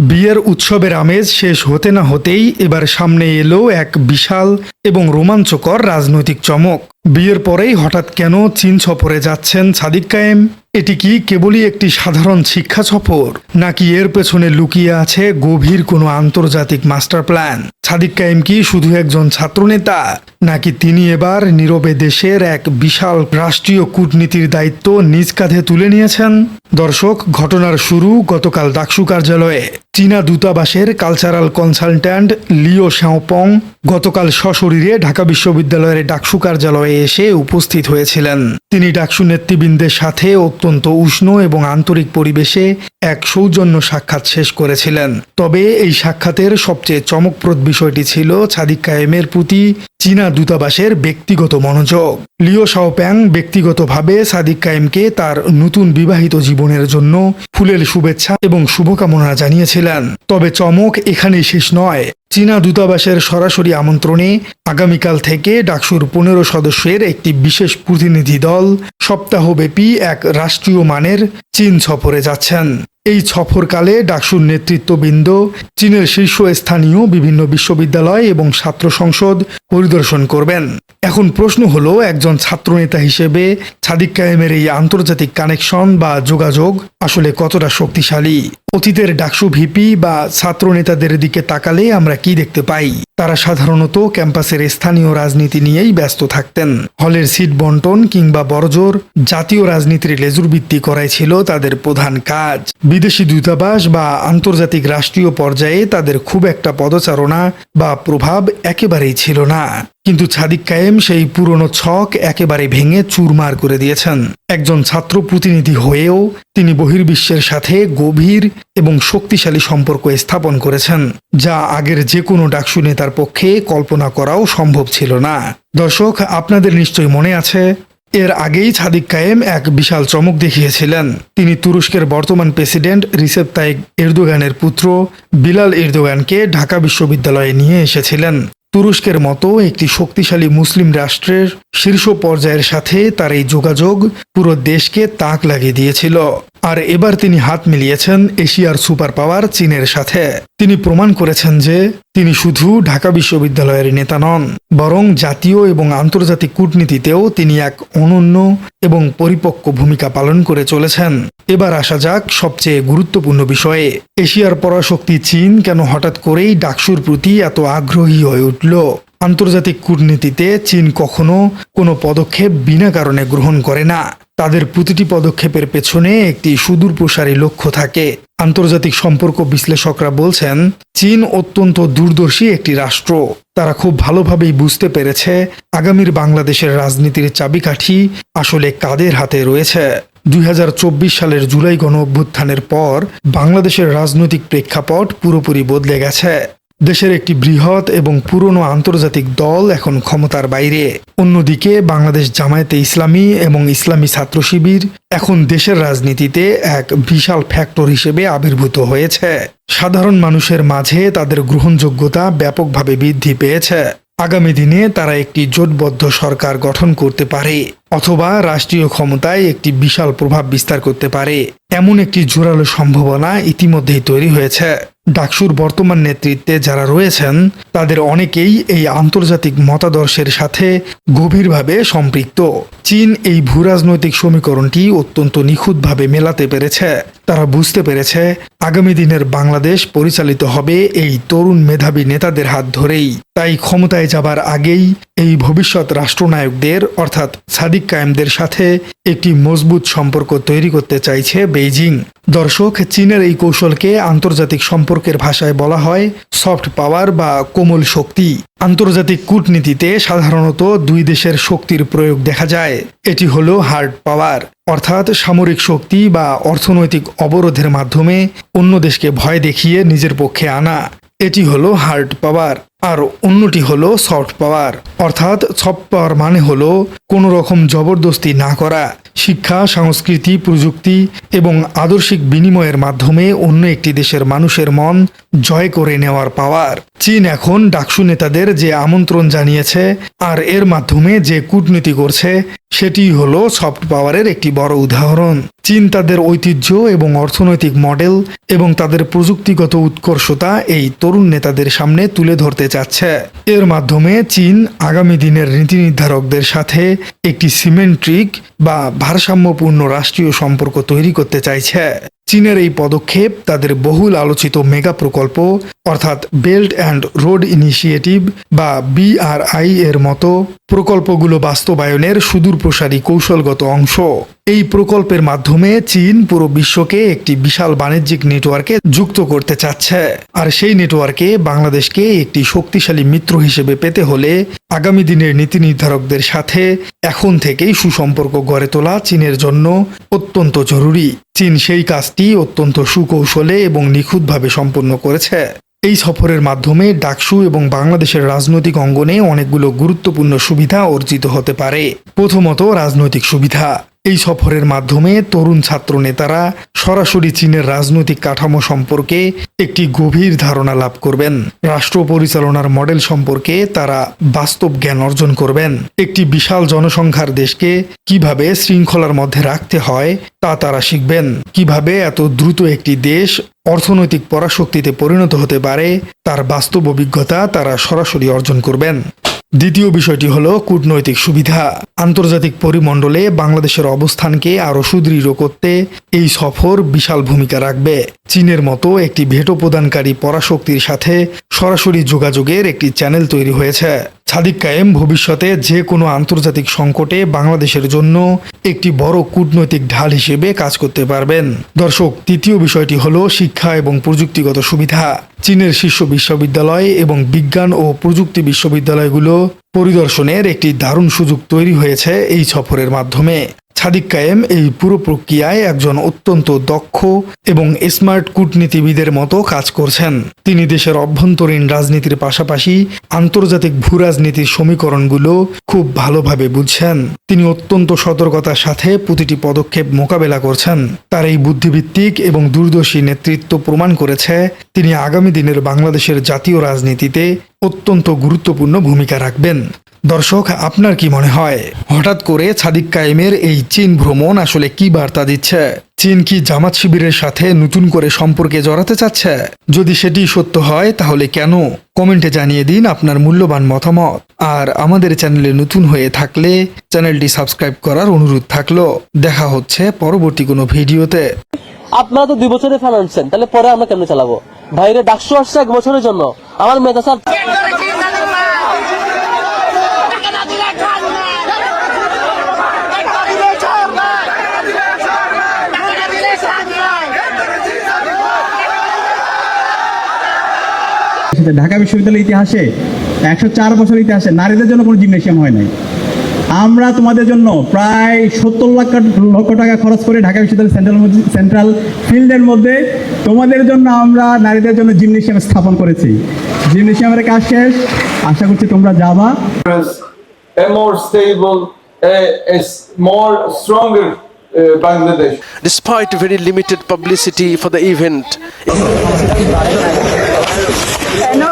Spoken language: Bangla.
বিয়ের উৎসবের আমেজ শেষ হতে না হতেই এবার সামনে এলো এক বিশাল এবং রোমাঞ্চকর রাজনৈতিক চমক। বিয়ের পরেই হঠাৎ কেন চীন সফরে যাচ্ছেন সাদিক কায়েম? এটি কি কেবলই একটি সাধারণ শিক্ষা সফর, নাকি এর পেছনে লুকিয়ে আছে গভীর কোনো আন্তর্জাতিক মাস্টার প্ল্যান? সাদিক কায়েম কি শুধু একজন ছাত্রনেতা, নাকি তিনি এবার নীরবে দেশের এক বিশাল রাষ্ট্রীয় কূটনীতির দায়িত্ব নিজ কাঁধে তুলে নিয়েছেন? দর্শক, ঘটনার শুরু গতকাল ডাকসু কার্যালয়ে। চীনা দূতাবাসের কালচারাল কনসালট্যান্ট লিও শাওপং গতকাল সশরীরে ঢাকা বিশ্ববিদ্যালয়ের ডাকসু কার্যালয়ে এসে উপস্থিত হয়েছিলেন। তিনি ডাকসু নেতৃবৃন্দের সাথে অত্যন্ত উষ্ণ এবং আন্তরিক পরিবেশে এক সৌজন্য সাক্ষাৎ শেষ করেছিলেন। তবে এই সাক্ষাতের সবচেয়ে চমকপ্রদ বিষয়টি ছিল সাদিক কায়েমের প্রতি চীনা দূতাবাসের ব্যক্তিগত মনোযোগ। লিও শাওপ্যাং ব্যক্তিগতভাবে সাদিক কায়েমকে তার নতুন বিবাহিত জীবনের জন্য ফুলেল শুভেচ্ছা এবং শুভকামনা জানিয়েছিলেন। তবে চমক এখানেই শেষ নয়। চীনা দূতাবাসের সরাসরি আমন্ত্রণে আগামীকাল থেকে ডাকসুর 15 সদস্যের একটি বিশেষ প্রতিনিধি দল সপ্তাহব্যাপী এক রাষ্ট্রীয় মানের চীন সফরে যাচ্ছেন। এই সফরকালে ডাকসুর নেতৃত্ববৃন্দ চীনের শীর্ষস্থানীয় বিভিন্ন বিশ্ববিদ্যালয় এবং ছাত্র সংসদ পরিদর্শন করবেন। এখন প্রশ্ন হলো, একজন ছাত্রনেতা হিসেবে সাদিক কায়েমের এই আন্তর্জাতিক কানেকশন বা যোগাযোগ আসলে কতটা শক্তিশালী? অতীতের ডাকসু ভিপি বা ছাত্র নেতাদের দিকে তাকালে আমরা কি দেখতে পাই? তারা সাধারণত ক্যাম্পাসের স্থানীয় রাজনীতি নিয়েই ব্যস্ত থাকতেন। হলের সিট বন্টন কিংবা বড়জোর জাতীয় রাজনীতির লেজুরবৃত্তি করাই ছিল তাদের প্রধান কাজ। বিদেশি দূতাবাস বা আন্তর্জাতিক রাষ্ট্রীয় পর্যায়ে তাদের খুব একটা পদচারণা বা প্রভাব একেবারেই ছিল না। কিন্তু সাদিক কায়েম সেই পুরনো ছক একেবারে ভেঙে চুরমার করে দিয়েছেন। একজন ছাত্র প্রতিনিধি হয়েও তিনি বহির্বিশ্বের সাথে গভীর এবং শক্তিশালী সম্পর্ক স্থাপন করেছেন, যা আগের যে কোনো ডাকসু নেতার পক্ষে কল্পনা করাও সম্ভব ছিল না। দর্শক, আপনাদের নিশ্চয়ই মনে আছে, এর আগেই সাদিক কায়েম এক বিশাল চমক দেখিয়েছিলেন। তিনি তুরস্কের বর্তমান প্রেসিডেন্ট রিসেপ তাইপ এরদোগানের পুত্র বিলাল এরদোগানকে ঢাকা বিশ্ববিদ্যালয়ে নিয়ে এসেছিলেন। তুরস্কের মতো একটি শক্তিশালী মুসলিম রাষ্ট্রের শীর্ষ পর্যায়ের সাথে তার এই যোগাযোগ পুরো দেশকে তাক লাগিয়ে দিয়েছিল। আর এবার তিনি হাত মিলিয়েছেন এশিয়ার সুপার পাওয়ার চীনের সাথে। তিনি প্রমাণ করেছেন যে তিনি শুধু ঢাকা বিশ্ববিদ্যালয়ের নেতা নন, বরং জাতীয় এবং আন্তর্জাতিক কূটনীতিতেও তিনি এক অনন্য এবং পরিপক্ক ভূমিকা পালন করে চলেছেন। এবার আসা যাক সবচেয়ে গুরুত্বপূর্ণ বিষয়ে। এশিয়ার পরাশক্তি চীন কেন হঠাৎ করেই ডাকসুর প্রতি এত আগ্রহী হয়ে উঠল? আন্তর্জাতিক কূটনীতিতে চীন কখনো কোনো পদক্ষেপ বিনা কারণে গ্রহণ করে না। তাদের প্রতিটি পদক্ষেপের পেছনে একটি সুদূরপ্রসারী লক্ষ্য থাকে। আন্তর্জাতিক সম্পর্ক বিশ্লেষকরা বলছেন, চীন অত্যন্ত দূরদর্শী একটি রাষ্ট্র। তারা খুব ভালোভাবেই বুঝতে পেরেছে আগামীর বাংলাদেশের রাজনীতির চাবিকাঠি আসলে কাদের হাতে রয়েছে। 2024 সালের জুলাই গণ অভ্যুত্থানের পর বাংলাদেশের রাজনৈতিক প্রেক্ষাপট পুরোপুরি বদলে গেছে। দেশের একটি বৃহৎ এবং পুরনো আন্তর্জাতিক দল এখন ক্ষমতার বাইরে। অন্যদিকে বাংলাদেশ জামায়াতে ইসলামী এবং ইসলামী ছাত্র শিবির এখন দেশের রাজনীতিতে এক বিশাল ফ্যাক্টর হিসেবে আবির্ভূত হয়েছে। সাধারণ মানুষের মাঝে তাদের গ্রহণযোগ্যতা ব্যাপকভাবে বৃদ্ধি পেয়েছে। আগামী দিনে তারা একটি জোটবদ্ধ সরকার গঠন করতে পারে, অথবা রাষ্ট্রীয় ক্ষমতায় একটি বিশাল প্রভাব বিস্তার করতে পারে। এমন একটি জোরালো সম্ভাবনা ইতিমধ্যেই তৈরি হয়েছে। ডাকসুর বর্তমান নেতৃত্বে যারা রয়েছেন তাদের অনেকেই এই আন্তর্জাতিক মতাদর্শের সাথে গভীরভাবে সম্পৃক্ত। চীন এই ভূরাজনৈতিক সমীকরণটি অত্যন্ত নিখুঁতভাবে মেলাতে পেরেছে। তারা বুঝতে পেরেছে আগামী দিনের বাংলাদেশ পরিচালিত হবে এই তরুণ মেধাবী নেতাদের হাত ধরেই। তাই ক্ষমতায় যাবার আগেই এই ভবিষ্যৎ রাষ্ট্রনায়কদের অর্থাৎ সাদিক কায়েমদের সাথে একটি মজবুত সম্পর্ক তৈরি করতে চাইছে বেইজিং। দর্শক, চীনের এই কৌশলকে আন্তর্জাতিক সম্পর্কের ভাষায় বলা হয় সফট পাওয়ার বা কোমল শক্তি। আন্তর্জাতিক কূটনীতিতে সাধারণত দুই দেশের শক্তির প্রয়োগ দেখা যায়। এটি হলো হার্ড পাওয়ার, অর্থাৎ সামরিক শক্তি বা অর্থনৈতিক অবরোধের মাধ্যমে অন্য দেশকে ভয় দেখিয়ে নিজের পক্ষে আনা। এটি হলো হার্ড পাওয়ার। আর অন্যটি হলো সফট পাওয়ার। অর্থাৎ সফট পাওয়ার মানে হলো কোনো রকম জবরদস্তি না করা, শিক্ষা, সংস্কৃতি, প্রযুক্তি এবং আদর্শিক বিনিময়ের মাধ্যমে অন্য একটি দেশের মানুষের মন জয় করে নেওয়ার পাওয়ার। চীন এখন ডাকসু নেতাদের যে আমন্ত্রণ জানিয়েছে আর এর মাধ্যমে যে কূটনীতি করছে সেটি হলো সফট পাওয়ারের একটি বড় উদাহরণ। চীন তাদের ঐতিহ্য এবং অর্থনৈতিক মডেল এবং তাদের প্রযুক্তিগত উৎকর্ষতা এই তরুণ নেতাদের সামনে তুলে ধরতে চাচ্ছে। এর মাধ্যমে চীন আগামী দিনের নীতি নির্ধারকদের সাথে একটি সিমেন্ট্রিক বা ভারসাম্যপূর্ণ রাষ্ট্রীয় সম্পর্ক তৈরি করতে চাইছে। চীনের এই পদক্ষেপ তাদের বহুল আলোচিত মেগা প্রকল্প অর্থাৎ বেল্ট অ্যান্ড রোড ইনিশিয়েটিভ বা BRI এর মতো প্রকল্পগুলো বাস্তবায়নের সুদূরপ্রসারী কৌশলগত অংশ। এই প্রকল্পের মাধ্যমে চীন পুরো বিশ্বকে একটি বিশাল বাণিজ্যিক নেটওয়ার্কে যুক্ত করতে চাচ্ছে। আর সেই নেটওয়ার্কে বাংলাদেশকে একটি শক্তিশালী মিত্র হিসেবে পেতে হলে আগামী দিনের নীতি নির্ধারকদের সাথে এখন থেকেই সুসম্পর্ক গড়ে তোলা চীনের জন্য অত্যন্ত জরুরি। চীন সেই কাজটি অত্যন্ত সুকৌশলে এবং নিখুঁতভাবে সম্পন্ন করেছে। এই সফরের মাধ্যমে ডাকসু এবং বাংলাদেশের রাজনৈতিক অঙ্গনে অনেকগুলো গুরুত্বপূর্ণ সুবিধা অর্জিত হতে পারে। প্রথমত, রাজনৈতিক সুবিধা। এই সফরের মাধ্যমে তরুণ ছাত্র নেতারা সরাসরি চীনের রাজনৈতিক কাঠামো সম্পর্কে একটি গভীর ধারণা লাভ করবেন। রাষ্ট্র পরিচালনার মডেল সম্পর্কে তারা বাস্তব জ্ঞান অর্জন করবেন। একটি বিশাল জনসংখ্যার দেশকে কিভাবে শৃঙ্খলার মধ্যে রাখতে হয় তা তারা শিখবেন। কিভাবে এত দ্রুত একটি দেশ অর্থনৈতিক পরাশক্তিতে পরিণত হতে পারে তার বাস্তব অভিজ্ঞতা তারা সরাসরি অর্জন করবেন। দ্বিতীয় বিষয়টি হলো কূটনৈতিক সুবিধা। আন্তর্জাতিক পরিমণ্ডলে বাংলাদেশের অবস্থানকে আরও সুদৃঢ় করতে এই সফর বিশাল ভূমিকা রাখবে। চীনের মতো একটি ভেটো প্রদানকারী পরাশক্তির সাথে সরাসরি যোগাযোগের একটি চ্যানেল তৈরি হয়েছে। সাদিক কায়েম ভবিষ্যতে যে কোনো আন্তর্জাতিক সংকটে বাংলাদেশের জন্য একটি বড় কূটনৈতিক ঢাল হিসেবে কাজ করতে পারবেন। দর্শক, তৃতীয় বিষয়টি হলো শিক্ষা এবং প্রযুক্তিগত সুবিধা। চীনের শীর্ষ বিশ্ববিদ্যালয় এবং বিজ্ঞান ও প্রযুক্তি বিশ্ববিদ্যালয়গুলো পরিদর্শনের একটি দারুণ সুযোগ তৈরি হয়েছে এই সফরের মাধ্যমে। সাদিক কায়েম এই পুরো প্রক্রিয়ায় একজন অত্যন্ত দক্ষ এবং স্মার্ট কূটনীতিবিদের মতো কাজ করছেন। তিনি দেশের অভ্যন্তরীণ রাজনীতির পাশাপাশি আন্তর্জাতিক ভূরাজনীতির সমীকরণগুলো খুব ভালোভাবে বুঝছেন। তিনি অত্যন্ত সতর্কতার সাথে প্রতিটি পদক্ষেপ মোকাবেলা করছেন। তার এই বুদ্ধিভিত্তিক এবং দূরদর্শী নেতৃত্ব প্রমাণ করেছে তিনি আগামী দিনের বাংলাদেশের জাতীয় রাজনীতিতে অত্যন্ত গুরুত্বপূর্ণ ভূমিকা রাখবেন। দর্শক, আপনার কি মনে হয় হঠাৎ করে সাদিক কায়েমের এই চীন ভ্রমণ আসলে কি বার্তা দিচ্ছে? চীন কি জামাত শিবিরের সাথে নতুন করে সম্পর্কে জড়াতে চাচ্ছে? যদি সেটি সত্য হয় তাহলে কেন? কমেন্টে জানিয়ে দিন আপনার মূল্যবান মতামত। আর আমাদের চ্যানেলে নতুন হয়ে থাকলে চ্যানেলটি সাবস্ক্রাইব করার অনুরোধ থাকলো। দেখা হচ্ছে পরবর্তী কোনো ভিডিওতে। আপনারা তো 2 বছরে ফাইন্যান্সেন, তাহলে পরে আমরা কেমনে চালাবো? ভাইরে ডাকসু আসছে 1 বছরের জন্য, আমার মেধা স্যার ঢাকা বিশ্ববিদ্যালয়ের ইতিহাসে 104 বছরের ইতিহাসে নারীদের জন্য কোনো জিমনেশিয়াম হয় নাই। আমরা তোমাদের জন্য প্রায় 70 লক্ষ টাকা খরচ করে ঢাকা বিশ্ববিদ্যালয় সেন্ট্রাল ফিল্ডের মধ্যে তোমাদের জন্য আমরা নারীদের জন্য জিমনেশিয়াম স্থাপন করেছি। জিমনেশিয়ামের কাজ শেষ, আশা করছি তোমরা যাবা। A more stable, a more stronger Bangladesh. Despite very limited publicity for the event. No.